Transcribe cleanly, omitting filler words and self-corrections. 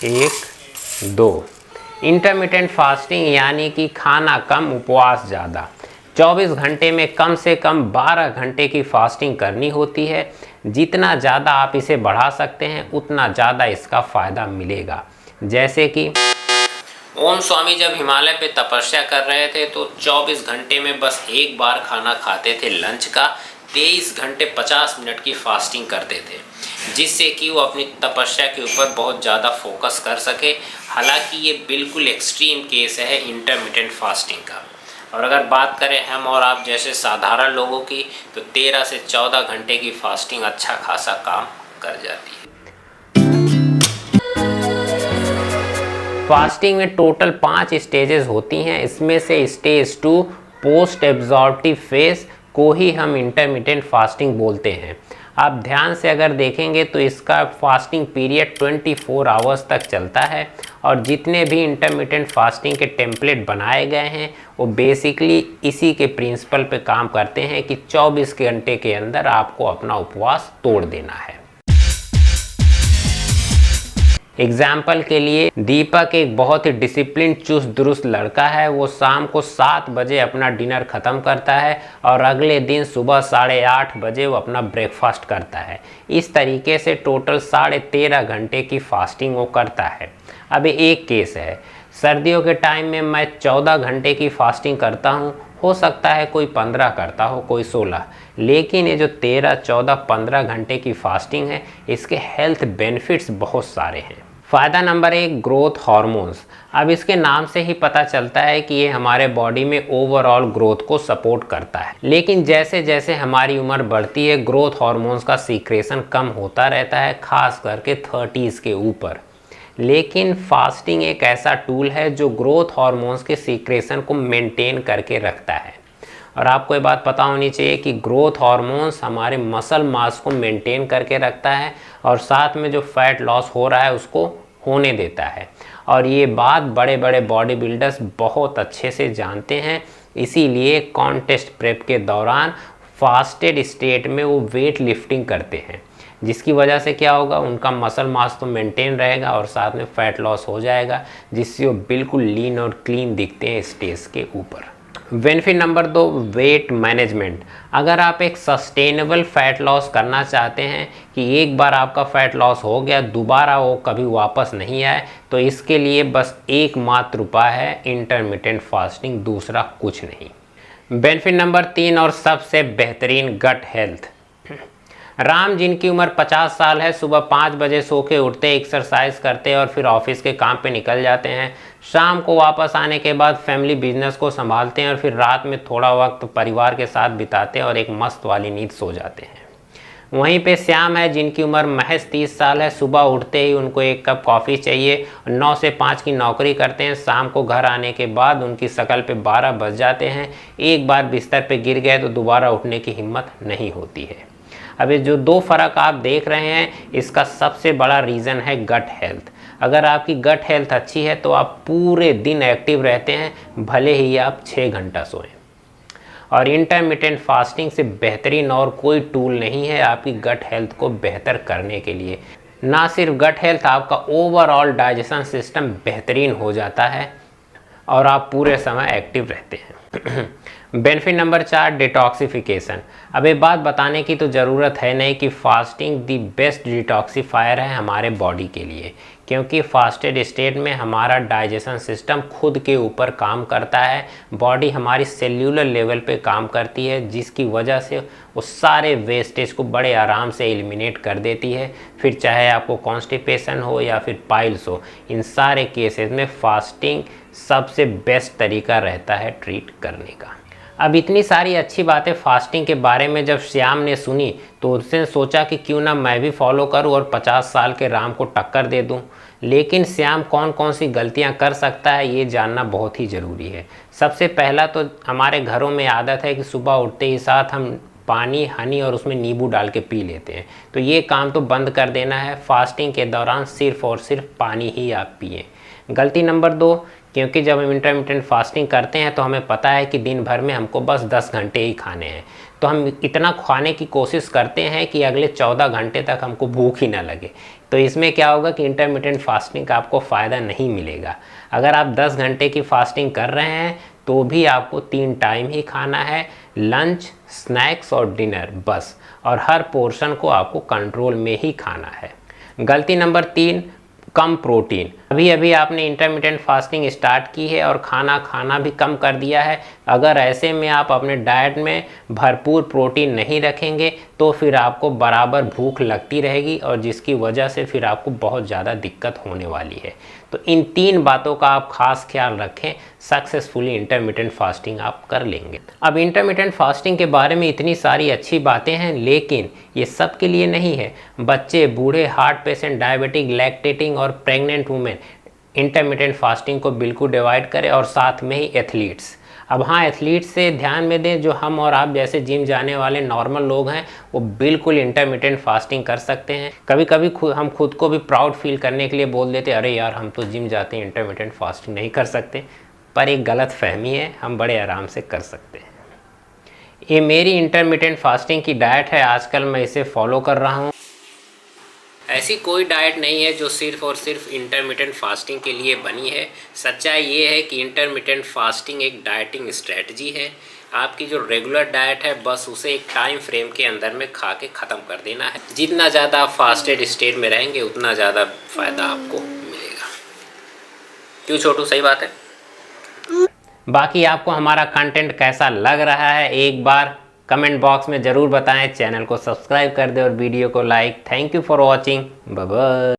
1, 2। Intermittent fasting यानी कि खाना कम उपवास ज़्यादा। 24 घंटे में कम से कम 12 घंटे की फास्टिंग करनी होती है। जितना ज़्यादा आप इसे बढ़ा सकते हैं उतना ज़्यादा इसका फ़ायदा मिलेगा। जैसे कि ओम स्वामी जब हिमालय पे तपस्या कर रहे थे तो 24 घंटे में बस एक बार खाना खाते थे लंच का, 23 घंटे 50 मिनट की फास्टिंग करते थे, जिससे कि वो अपनी तपस्या के ऊपर बहुत ज़्यादा फोकस कर सके। हालांकि ये बिल्कुल एक्सट्रीम केस है इंटरमिटेंट फास्टिंग का। और अगर बात करें हम और आप जैसे साधारण लोगों की, तो 13 से 14 घंटे की फास्टिंग अच्छा खासा काम कर जाती है। फास्टिंग में टोटल 5 स्टेजेस होती हैं। इसमें से स्टेज 2 पोस्ट एब्जॉर्प्टिव फेज को ही हम इंटरमिटेंट फास्टिंग बोलते हैं। आप ध्यान से अगर देखेंगे तो इसका फास्टिंग पीरियड 24 आवर्स तक चलता है। और जितने भी इंटरमिटेंट फास्टिंग के टेम्पलेट बनाए गए हैं वो बेसिकली इसी के प्रिंसिपल पे काम करते हैं कि 24 घंटे के अंदर आपको अपना उपवास तोड़ देना है। एग्जाम्पल के लिए दीपक एक बहुत ही डिसिप्लिन चुस्त दुरुस्त लड़का है। वो शाम को 7 बजे अपना डिनर ख़त्म करता है और अगले दिन सुबह 8:30 बजे वो अपना ब्रेकफास्ट करता है। इस तरीके से टोटल 13.5 घंटे की फास्टिंग वो करता है। अब एक केस है, सर्दियों के टाइम में मैं 14 घंटे की फास्टिंग करता हूँ। हो सकता है कोई 15 करता हो, कोई 16, लेकिन ये जो 13, 14, 15 घंटे की फास्टिंग है इसके हेल्थ बेनिफिट्स बहुत सारे हैं। फ़ायदा नंबर 1, ग्रोथ हार्मोन्स। अब इसके नाम से ही पता चलता है कि ये हमारे बॉडी में ओवरऑल ग्रोथ को सपोर्ट करता है। लेकिन जैसे जैसे हमारी उम्र बढ़ती है ग्रोथ हार्मोन्स का सीक्रेशन कम होता रहता है, खास करके 30s के ऊपर। लेकिन फास्टिंग एक ऐसा टूल है जो ग्रोथ हार्मोन्स के सीक्रेशन को मेंटेन करके रखता है। और आपको ये बात पता होनी चाहिए कि ग्रोथ हार्मोन्स हमारे मसल मास को मेंटेन करके रखता है और साथ में जो फैट लॉस हो रहा है उसको होने देता है। और ये बात बड़े बड़े बॉडी बिल्डर्स बहुत अच्छे से जानते हैं। इसीलिए कॉन्टेस्ट प्रेप के दौरान फास्टेड स्टेट में वो वेट लिफ्टिंग करते हैं, जिसकी वजह से क्या होगा, उनका मसल मास तो मेंटेन रहेगा और साथ में फैट लॉस हो जाएगा, जिससे वो बिल्कुल लीन और क्लीन दिखते हैं स्टेज के ऊपर। Benefit number 2, weight management. अगर आप एक सस्टेनेबल फैट लॉस करना चाहते हैं कि एक बार आपका फैट लॉस हो गया दोबारा वो कभी वापस नहीं आए, तो इसके लिए बस एकमात्र उपाय है इंटरमिटेंट फास्टिंग, दूसरा कुछ नहीं। बेनिफिट नंबर 3 और सबसे बेहतरीन, गट हेल्थ। राम जिनकी उम्र 50 साल है, सुबह 5 बजे सो के उठते, एक्सरसाइज करते और फिर ऑफिस के काम पे निकल जाते हैं। शाम को वापस आने के बाद फैमिली बिजनेस को संभालते हैं और फिर रात में थोड़ा वक्त परिवार के साथ बिताते हैं और एक मस्त वाली नींद सो जाते हैं। वहीं पे श्याम है जिनकी उम्र महज 30 साल है, सुबह उठते ही उनको एक कप कॉफ़ी चाहिए, 9 से 5 की नौकरी करते हैं। शाम को घर आने के बाद उनकी शक्ल पे 12 बज जाते हैं। एक बार बिस्तर पे गिर गए तो दोबारा उठने की हिम्मत नहीं होती है। अब ये जो 2 फ़र्क आप देख रहे हैं इसका सबसे बड़ा रीज़न है गट हेल्थ। अगर आपकी गट हेल्थ अच्छी है तो आप पूरे दिन एक्टिव रहते हैं, भले ही आप 6 घंटा सोएं। और इंटरमिटेंट फास्टिंग से बेहतरीन और कोई टूल नहीं है आपकी गट हेल्थ को बेहतर करने के लिए। ना सिर्फ गट हेल्थ, आपका ओवरऑल डाइजेशन सिस्टम बेहतरीन हो जाता है और आप पूरे समय एक्टिव रहते हैं। Benefit number 4, detoxification. अब ये बात बताने की तो ज़रूरत है नहीं कि फास्टिंग दी बेस्ट डिटॉक्सिफायर है हमारे बॉडी के लिए, क्योंकि फास्टेड स्टेट में हमारा डाइजेशन सिस्टम खुद के ऊपर काम करता है। बॉडी हमारी सेल्यूलर लेवल पे काम करती है, जिसकी वजह से वो सारे वेस्टेज को बड़े आराम से एलिमिनेट कर देती है। फिर चाहे आपको कॉन्स्टिपेशन हो या फिर पाइल्स हो, इन सारे केसेस में फास्टिंग सबसे बेस्ट तरीका रहता है ट्रीट करने का। अब इतनी सारी अच्छी बातें फास्टिंग के बारे में जब श्याम ने सुनी तो उसने सोचा कि क्यों ना मैं भी फॉलो करूं और 50 साल के राम को टक्कर दे दूं। लेकिन श्याम कौन कौन सी गलतियां कर सकता है ये जानना बहुत ही ज़रूरी है। सबसे पहला तो हमारे घरों में आदत है कि सुबह उठते ही साथ हम पानी, हनी और उसमें नींबू डाल के पी लेते हैं, तो ये काम तो बंद कर देना है। फास्टिंग के दौरान सिर्फ और सिर्फ पानी ही आप पिए। गलती नंबर 2, क्योंकि जब हम इंटरमिटेंट फास्टिंग करते हैं तो हमें पता है कि दिन भर में हमको बस 10 घंटे ही खाने हैं, तो हम इतना खाने की कोशिश करते हैं कि अगले 14 घंटे तक हमको भूख ही ना लगे। तो इसमें क्या होगा कि इंटरमिटेंट फास्टिंग का आपको फ़ायदा नहीं मिलेगा। अगर आप 10 घंटे की फास्टिंग कर रहे हैं तो भी आपको 3 टाइम ही खाना है, लंच, स्नैक्स और डिनर बस, और हर पोर्शन को आपको कंट्रोल में ही खाना है। गलती नंबर 3, कम प्रोटीन। अभी अभी आपने इंटरमिटेंट फास्टिंग स्टार्ट की है और खाना खाना भी कम कर दिया है। अगर ऐसे में आप अपने डाइट में भरपूर प्रोटीन नहीं रखेंगे तो फिर आपको बराबर भूख लगती रहेगी और जिसकी वजह से फिर आपको बहुत ज़्यादा दिक्कत होने वाली है। तो इन 3 बातों का आप खास ख्याल रखें, सक्सेसफुली इंटरमिटेंट फास्टिंग आप कर लेंगे। अब इंटरमिटेंट फास्टिंग के बारे में इतनी सारी अच्छी बातें हैं, लेकिन ये सब के लिए नहीं है। बच्चे, बूढ़े, हार्ट पेशेंट, डायबिटिक, लैक्टेटिंग और प्रेग्नेंट वुमेन इंटरमिटेंट फास्टिंग को बिल्कुल डिवाइड करें, और साथ में ही एथलीट्स। अब हाँ, एथलीट्स से ध्यान में दें, जो हम और आप जैसे जिम जाने वाले नॉर्मल लोग हैं वो बिल्कुल इंटरमिटेंट फास्टिंग कर सकते हैं। कभी कभी हम खुद को भी प्राउड फील करने के लिए बोल देते, अरे यार हम तो जिम जाते हैं, इंटरमिटेंट फास्टिंग नहीं कर सकते। पर एक गलत फहमी है, हम बड़े आराम से कर सकते हैं। ये मेरी इंटरमिटेंट फास्टिंग की डाइट है, आजकल मैं इसे फॉलो कर रहा हूँ। ऐसी कोई डाइट नहीं है जो सिर्फ और सिर्फ इंटरमिटेंट फास्टिंग के लिए बनी है। सच्चाई ये है कि इंटरमिटेंट फास्टिंग एक डाइटिंग स्ट्रेटजी है। आपकी जो रेगुलर डाइट है बस उसे एक टाइम फ्रेम के अंदर में खा के ख़त्म कर देना है। जितना ज़्यादा आप फास्टेड स्टेट में रहेंगे उतना ज़्यादा फ़ायदा आपको मिलेगा। क्यों छोटू, सही बात है। बाकी आपको हमारा कंटेंट कैसा लग रहा है एक बार कमेंट बॉक्स में ज़रूर बताएं। चैनल को सब्सक्राइब कर दें और वीडियो को like. Thank you for watching. Bye bye.